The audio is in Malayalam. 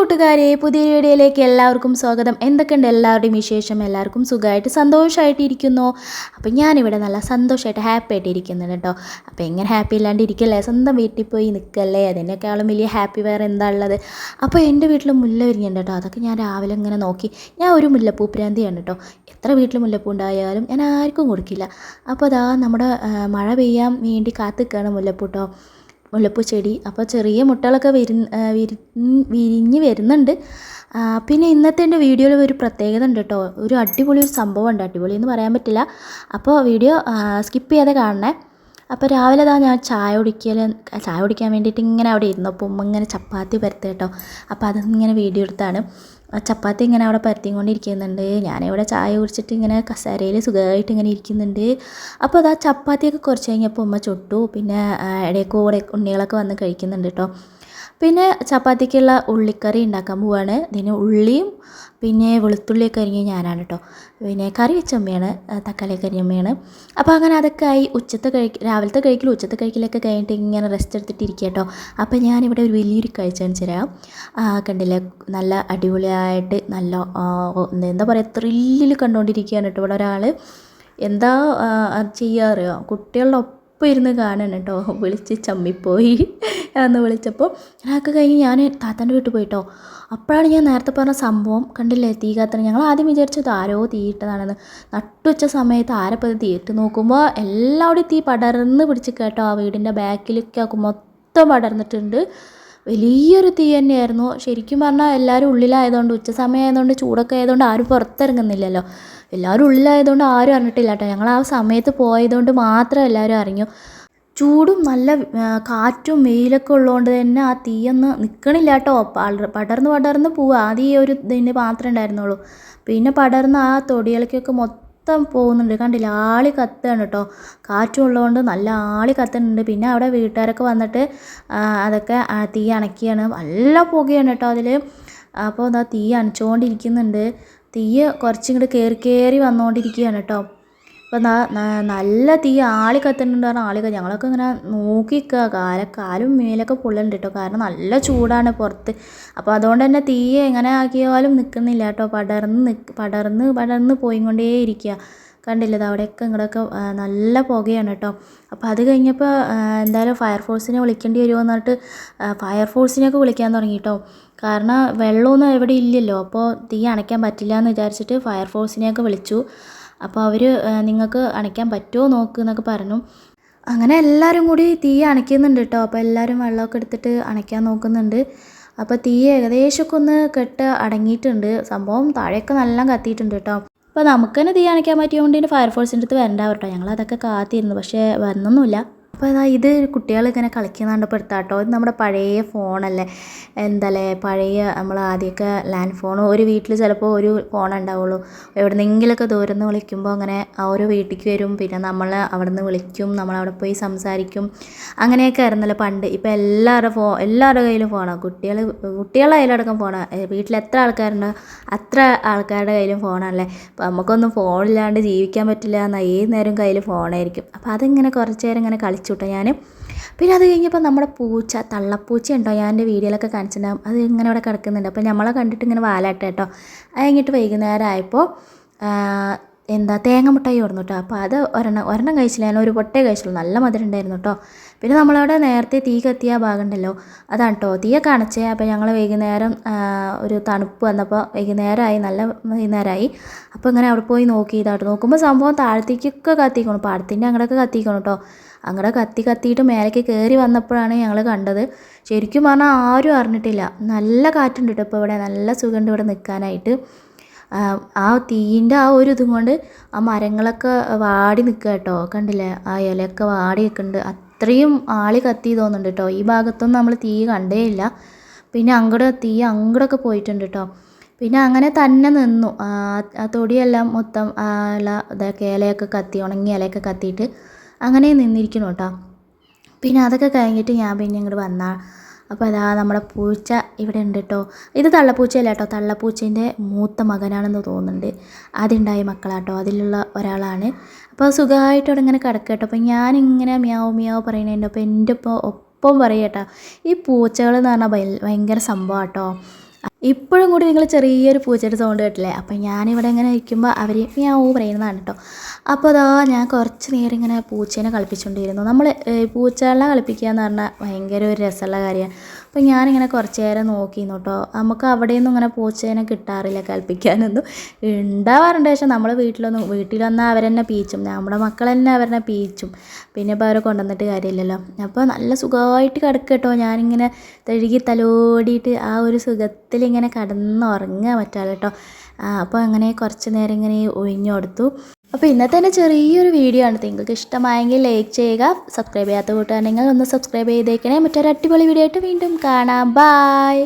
കൂട്ടുകാരെ പുതിയ വീഡിയോയിലേക്ക് എല്ലാവർക്കും സ്വാഗതം. എന്തൊക്കെയുണ്ട് എല്ലാവരുടെയും വിശേഷം? എല്ലാവർക്കും സുഖമായിട്ട് സന്തോഷമായിട്ട് ഇരിക്കുന്നു. അപ്പോൾ ഞാനിവിടെ നല്ല സന്തോഷമായിട്ട് ഹാപ്പി ആയിട്ട് ഇരിക്കുന്നുണ്ട് കേട്ടോ. അപ്പോൾ എങ്ങനെ ഹാപ്പി ഇല്ലാണ്ട് ഇരിക്കല്ലേ? സ്വന്തം വീട്ടിൽ പോയി നിൽക്കല്ലേ? അതിനേക്കാളും വലിയ ഹാപ്പി വേറെ എന്താ ഉള്ളത്? അപ്പോൾ എൻ്റെ വീട്ടിൽ മുല്ല വിരിഞ്ഞുണ്ട് കേട്ടോ. അതൊക്കെ ഞാൻ രാവിലെ ഇങ്ങനെ നോക്കി. ഞാൻ ഒരു മുല്ലപ്പൂ പ്രാന്തിയാണ് കേട്ടോ. എത്ര വീട്ടിൽ മുല്ലപ്പൂ ഉണ്ടായാലും ഞാൻ ആർക്കും കൊടുക്കില്ല. അപ്പോൾ അതാ നമ്മുടെ മഴ പെയ്യാൻ വേണ്ടി കാത്തിക്കാണ് മുല്ലപ്പൂ കേട്ടോ. മുല്ലപ്പൂ ചെടി. അപ്പോൾ ചെറിയ മുട്ടകളൊക്കെ വിരിഞ്ഞ് വരുന്നുണ്ട്. പിന്നെ ഇന്നത്തെ എൻ്റെ വീഡിയോയിൽ ഒരു പ്രത്യേകത ഉണ്ട് കേട്ടോ. ഒരു അടിപൊളി ഒരു സംഭവം ഉണ്ട്. അടിപൊളി എന്ന് പറയാൻ പറ്റില്ല. അപ്പോൾ വീഡിയോ സ്കിപ്പ് ചെയ്യാതെ കാണണേ. അപ്പോൾ രാവിലെ ഞാൻ ചായ കുടിക്കാൻ വേണ്ടിയിട്ട് ഇങ്ങനെ അവിടെ ഇരുന്നപ്പോൾ ഉമ്മ ഇങ്ങനെ ചപ്പാത്തി പരത്തുക കേട്ടോ. അപ്പോൾ അതിങ്ങനെ വീഡിയോ എടുത്താണ്. ചപ്പാത്തി ഇങ്ങനെ അവിടെ പരത്തിക്കൊണ്ടിരിക്കുന്നുണ്ട്. ഞാനിവിടെ ചായ കുടിച്ചിട്ട് ഇങ്ങനെ കസേരയിൽ സുഖമായിട്ട് ഇങ്ങനെ ഇരിക്കുന്നുണ്ട്. അപ്പോൾ അത് ആ ചപ്പാത്തിയൊക്കെ കുറച്ച് കഴിഞ്ഞപ്പോൾ ഉമ്മ ചുട്ടു. പിന്നെ ഇടയ്ക്കൂടെ ഉണ്ണികളൊക്കെ വന്ന് കഴിക്കുന്നുണ്ട് കേട്ടോ. പിന്നെ ചപ്പാത്തിക്കുള്ള ഉള്ളിക്കറി ഉണ്ടാക്കാൻ പോവാണ്. ഇതിന് ഉള്ളിയും പിന്നെ വെളുത്തുള്ളിയൊക്കെ അരിഞ്ഞ് ഞാനാണ് കേട്ടോ. പിന്നെ കറി വെച്ച അമ്മയാണ്, തക്കാളിയൊക്കെ അരിഞ്ഞ അമ്മയാണ്. അപ്പോൾ അങ്ങനെ അതൊക്കെ ആയി. രാവിലത്തെ കഴിക്കലും ഉച്ചത്തെ കഴിക്കലൊക്കെ കഴിഞ്ഞിട്ട് ഇങ്ങനെ റെസ്റ്റ് എടുത്തിട്ട് ഇരിക്കുക കേട്ടോ. അപ്പോൾ ഞാനിവിടെ ഒരു വലിയൊരു കാഴ്ച കാണിച്ചു തരാം. കണ്ടില്ലേ, നല്ല അടിപൊളിയായിട്ട് നല്ല എന്താ പറയുക, ത്രില്ലിൽ കണ്ടുകൊണ്ടിരിക്കുകയാണ് കേട്ടോ ഇവിടെ ഒരാൾ. എന്താ ചെയ്യാറിയോ, കുട്ടികളുടെ ഒപ്പം ഇരുന്ന് കാണണം കേട്ടോ. വിളിച്ച് ചമ്മിപ്പോയി എന്ന് വിളിച്ചപ്പോൾ അതൊക്കെ കഴിഞ്ഞ് ഞാൻ താത്താൻ്റെ വീട്ടിൽ പോയിട്ടോ. അപ്പോഴാണ് ഞാൻ നേരത്തെ പറഞ്ഞ സംഭവം കണ്ടില്ലേ, തീ കത്തണം. ഞങ്ങൾ ആദ്യം വിചാരിച്ചത് ആരോ തീയിട്ടതാണെന്ന്. നട്ടുവച്ച സമയത്ത് ആരപ്പോൾ അത് തീയിട്ട് നോക്കുമ്പോൾ എല്ലാവരും തീ പടർന്ന് പിടിച്ച് കേട്ടോ. ആ വീടിൻ്റെ ബാക്കിലൊക്കെ മൊത്തം പടർന്നിട്ടുണ്ട്. വലിയൊരു തീ തന്നെയായിരുന്നു. ശരിക്കും പറഞ്ഞാൽ എല്ലാവരും ഉള്ളിലായതുകൊണ്ട്, ഉച്ച സമയമായതുകൊണ്ട്, ചൂടൊക്കെ ആയതുകൊണ്ട് ആരും പുറത്തിറങ്ങുന്നില്ലല്ലോ. എല്ലാവരും ഉള്ളിലായതുകൊണ്ട് ആരും അറിഞ്ഞിട്ടില്ല കേട്ടോ. ഞങ്ങൾ ആ സമയത്ത് പോയതുകൊണ്ട് മാത്രം എല്ലാവരും അറിഞ്ഞു. ചൂടും നല്ല കാറ്റും വെയിലൊക്കെ ഉള്ളതുകൊണ്ട് തന്നെ ആ തീയൊന്നും നിൽക്കണില്ല കേട്ടോ. പടർന്ന് പോവുക. ആദ്യം ഈ ഒരു ഇതിൻ്റെ മാത്രമേ ഉണ്ടായിരുന്നുള്ളൂ. പിന്നെ പടർന്ന് ആ തൊടിയിലേക്കൊക്കെ മൊത്തം പോകുന്നുണ്ട്. കണ്ടില്ല, ആളി കത്തുകയാണ് കേട്ടോ. കാറ്റും ഉള്ളതുകൊണ്ട് നല്ല ആളി കത്തുന്നുണ്ട്. പിന്നെ അവിടെ വീട്ടുകാരൊക്കെ വന്നിട്ട് അതൊക്കെ തീ അണയ്ക്കുകയാണ്. നല്ല പുകയാണ് കേട്ടോ അതിൽ. അപ്പോൾ അതാ തീ അണച്ചുകൊണ്ടിരിക്കുന്നുണ്ട്. തീ കുറച്ചിങ്ങോട്ട് കയറി വന്നുകൊണ്ടിരിക്കുകയാണ് കേട്ടോ. അപ്പോൾ നല്ല തീ ആളി കത്തുന്നുണ്ട്. പറഞ്ഞാൽ ഞങ്ങളൊക്കെ ഇങ്ങനെ നോക്കി നിൽക്കുക. കാലും മേലൊക്കെ പൊള്ളുന്നുണ്ട് കേട്ടോ. കാരണം നല്ല ചൂടാണ് പുറത്ത്. അപ്പോൾ അതുകൊണ്ട് തന്നെ തീ എങ്ങനെ ആക്കിയാലും നിൽക്കുന്നില്ല കേട്ടോ. പടർന്ന് പോയിക്കൊണ്ടേ ഇരിക്കുക. കണ്ടില്ല, അവിടെയൊക്കെ ഇങ്ങോട്ടൊക്കെ നല്ല പുകയാണ് കേട്ടോ. അപ്പോൾ അത് കഴിഞ്ഞപ്പോൾ എന്തായാലും ഫയർഫോഴ്സിനെ വിളിക്കേണ്ടി വരുമോ എന്ന് പറഞ്ഞിട്ട് ഫയർഫോഴ്സിനെയൊക്കെ വിളിക്കാൻ തുടങ്ങി കേട്ടോ. കാരണം വെള്ളമൊന്നും എവിടെ ഇല്ലല്ലോ. അപ്പോൾ തീ അണയ്ക്കാൻ പറ്റില്ല എന്ന് വിചാരിച്ചിട്ട് ഫയർഫോഴ്സിനെയൊക്കെ വിളിച്ചു. അപ്പോൾ അവർ നിങ്ങൾക്ക് അണയ്ക്കാൻ പറ്റുമോ നോക്ക് എന്നൊക്കെ പറഞ്ഞു. അങ്ങനെ എല്ലാവരും കൂടി തീ അണയ്ക്കുന്നുണ്ട് കേട്ടോ. അപ്പോൾ എല്ലാവരും വെള്ളമൊക്കെ എടുത്തിട്ട് അണയ്ക്കാൻ നോക്കുന്നുണ്ട്. അപ്പോൾ തീ ഏകദേശമൊക്കെ ഒന്ന് കെട്ട് അടങ്ങിയിട്ടുണ്ട്. സംഭവം താഴെയൊക്കെ നല്ല കത്തിയിട്ടുണ്ട് കേട്ടോ. അപ്പോൾ നമുക്ക് തന്നെ തീ അണയ്ക്കാൻ പറ്റിയതുകൊണ്ട് തന്നെ ഫയർഫോഴ്സിൻ്റെ അടുത്ത് വരണ്ട കേട്ടോ. ഞങ്ങളതൊക്കെ കാത്തിരുന്നു, പക്ഷേ വന്നൊന്നുമില്ല. അപ്പോൾ ഇത് കുട്ടികൾ ഇങ്ങനെ കളിക്കുന്നുണ്ടപ്പോൾ എടുത്താട്ടോ. ഇത് നമ്മുടെ പഴയ ഫോണല്ലേ, എന്തല്ലേ പഴയ നമ്മൾ ആദ്യമൊക്കെ ലാൻഡ് ഫോൺ. ഒരു വീട്ടിൽ ചിലപ്പോൾ ഒരു ഫോൺ ഉണ്ടാവുള്ളൂ. എവിടെന്നെങ്കിലൊക്കെ ദൂരം നിന്ന് വിളിക്കുമ്പോൾ അങ്ങനെ ആ ഒരു വീട്ടിലേക്ക് വരും. പിന്നെ നമ്മൾ അവിടെ നിന്ന് വിളിക്കും, നമ്മളവിടെ പോയി സംസാരിക്കും. അങ്ങനെയൊക്കെ ആയിരുന്നല്ലോ പണ്ട്. ഇപ്പോൾ എല്ലാവരുടെ കയ്യിലും ഫോണാണ്. കുട്ടികളുടെ കയ്യിലടക്കം ഫോണാണ്. വീട്ടിൽ എത്ര ആൾക്കാരുണ്ടോ അത്ര ആൾക്കാരുടെ കയ്യിലും ഫോണാണല്ലേ. അപ്പോൾ നമുക്കൊന്നും ഫോണില്ലാണ്ട് ജീവിക്കാൻ പറ്റില്ല എന്നാൽ ഏത് നേരം കയ്യിൽ ഫോണായിരിക്കും. അപ്പോൾ അതിങ്ങനെ കുറച്ച് നേരം ഇങ്ങനെ കളിച്ചു കേട്ടോ ഞാൻ. പിന്നെ അത് കഴിഞ്ഞപ്പോൾ നമ്മുടെ തള്ളപ്പൂച്ച ഉണ്ടോ, ഞാൻ എൻ്റെ വീഡിയോയിലൊക്കെ കാണിച്ചിട്ടുണ്ടാകും. അത് ഇങ്ങനെ ഇവിടെ കിടക്കുന്നുണ്ട്. അപ്പോൾ നമ്മളെ കണ്ടിട്ട് ഇങ്ങനെ വാലാട്ട കേട്ടോ. അത് കഴിഞ്ഞിട്ട് വൈകുന്നേരം ആയപ്പോൾ തേങ്ങ മുട്ടായി കൊടുന്നു കേട്ടോ. അപ്പോൾ അത് ഒരെണ്ണം കഴിച്ചില്ല, ഞാൻ ഒരു പൊട്ടേ കഴിച്ചുള്ളൂ. നല്ല മധുരം ഉണ്ടായിരുന്നു കേട്ടോ. പിന്നെ നമ്മളവിടെ നേരത്തെ തീ കത്തിയ ഭാഗം ഉണ്ടല്ലോ, അതാണ് കേട്ടോ തീയൊക്കെ അണച്ചേ. അപ്പോൾ ഞങ്ങൾ വൈകുന്നേരം ഒരു തണുപ്പ് വന്നപ്പോൾ വൈകുന്നേരമായി, നല്ല വൈകുന്നേരമായി. അപ്പോൾ ഇങ്ങനെ അവിടെ പോയി നോക്കിയതാട്ടോ. നോക്കുമ്പോൾ സംഭവം താഴത്തേക്കൊക്കെ കത്തിക്കണം, പാടത്തിൻ്റെ അങ്ങോട്ടൊക്കെ കത്തിക്കണം കേട്ടോ. അങ്ങനെ കത്തിയിട്ട് മേലേക്ക് കയറി വന്നപ്പോഴാണ് ഞങ്ങൾ കണ്ടത്. ശരിക്കും പറഞ്ഞാൽ ആരും അറിഞ്ഞിട്ടില്ല. നല്ല കാറ്റുണ്ട് കേട്ടോ. ഇപ്പോൾ ഇവിടെ നല്ല സുഖമുണ്ട് ഇവിടെ നിൽക്കാനായിട്ട്. ആ തീയിൻ്റെ ആ ഒരു ഇതും കൊണ്ട് ആ മരങ്ങളൊക്കെ വാടി നിൽക്കുക കേട്ടോ. കണ്ടില്ലേ, ആ ഇലയൊക്കെ വാടി നിൽക്കുന്നുണ്ട്. അത്രയും ആളി കത്തി തോന്നുന്നുണ്ട് കേട്ടോ. ഈ ഭാഗത്തൊന്നും നമ്മൾ തീ കണ്ടേ ഇല്ല. പിന്നെ അങ്ങോട്ടൊക്കെ പോയിട്ടുണ്ട് കേട്ടോ. പിന്നെ അങ്ങനെ തന്നെ നിന്നു. ആ തൊടിയെല്ലാം മൊത്തം ഇതൊക്കെ ഇലയൊക്കെ കത്തി, ഉണങ്ങിയ ഇലയൊക്കെ കത്തിയിട്ട് അങ്ങനെ നിന്നിരിക്കണം കേട്ടോ. പിന്നെ അതൊക്കെ കഴിഞ്ഞിട്ട് ഞാൻ പിന്നെ ഇങ്ങോട്ട് വന്നാൽ അപ്പോൾ അതാ നമ്മുടെ പൂച്ച ഇവിടെ ഉണ്ട് കേട്ടോ. ഇത് തള്ളപ്പൂച്ചയല്ല കേട്ടോ, തള്ളപ്പൂച്ചേൻ്റെ മൂത്ത മകനാണെന്ന് തോന്നുന്നുണ്ട്. ആദ്യമുണ്ടായ മക്കളാട്ടോ, അതിലുള്ള ഒരാളാണ്. അപ്പോൾ സുഖമായിട്ട് അവിടെ ഇങ്ങനെ കിടക്കുക കേട്ടോ. അപ്പോൾ ഞാനിങ്ങനെ മിയാവ് പറയുന്നതിൻ്റെ അപ്പോൾ എൻ്റെ ഒപ്പം പറയും കേട്ടോ. ഈ പൂച്ചകൾ എന്ന് പറഞ്ഞാൽ ഭയങ്കര സംഭവം കേട്ടോ. ഇപ്പോഴും കൂടി നിങ്ങൾ ചെറിയൊരു പൂച്ചയുടെ സൗണ്ട് കേട്ടില്ലേ? അപ്പോൾ ഞാനിവിടെ ഇങ്ങനെ ഇരിക്കുമ്പോൾ അവർ മ്യാവൂ പറയുന്നതാണ് കേട്ടോ. അപ്പോൾ അതാ ഞാൻ കുറച്ച് നേരം ഇങ്ങനെ പൂച്ചേനെ കളിപ്പിച്ചുകൊണ്ടിരുന്നു. നമ്മൾ പൂച്ചകളെ കളിപ്പിക്കുക എന്ന് പറഞ്ഞാൽ ഭയങ്കര ഒരു രസമുള്ള കാര്യമാണ്. അപ്പോൾ ഞാനിങ്ങനെ കുറച്ച് നേരം നോക്കിയിരുന്നു കേട്ടോ. നമുക്ക് അവിടെയൊന്നും ഇങ്ങനെ പൂച്ചേനെ കിട്ടാറില്ല കളിപ്പിക്കാനൊന്നും. ഉണ്ടാവാറുണ്ട്, പക്ഷേ നമ്മളെ വീട്ടിൽ വന്നാൽ അവരെന്നെ പീച്ചും, നമ്മുടെ മക്കൾ തന്നെ അവരെന്നെ പീച്ചും. പിന്നെ ഇപ്പോൾ അവരെ കൊണ്ടുവന്നിട്ട് കാര്യമില്ലല്ലോ. അപ്പോൾ നല്ല സുഖമായിട്ട് കിടക്കുക കേട്ടോ. ഞാനിങ്ങനെ തഴുകി തലോടിയിട്ട് ആ ഒരു സുഖത്തിൽ ഇങ്ങനെ കിടന്നുറങ്ങാൻ പറ്റാതെ കേട്ടോ. അപ്പോൾ അങ്ങനെ കുറച്ച് നേരം ഇങ്ങനെ ഒഴിഞ്ഞു കൊടുത്തു. അപ്പോൾ ഇന്നത്തെ തന്നെ ചെറിയൊരു വീഡിയോ ആണ്. നിങ്ങൾക്ക് ഇഷ്ടമായെങ്കിൽ ലൈക്ക് ചെയ്യുക. സബ്സ്ക്രൈബ് ചെയ്യാത്ത കൂട്ടുകാരെങ്കിൽ ഒന്ന് സബ്സ്ക്രൈബ് ചെയ്തേക്കണേ. മറ്റൊരു അടിപൊളി വീഡിയോ ആയിട്ട് വീണ്ടും കാണാം. ബായ്.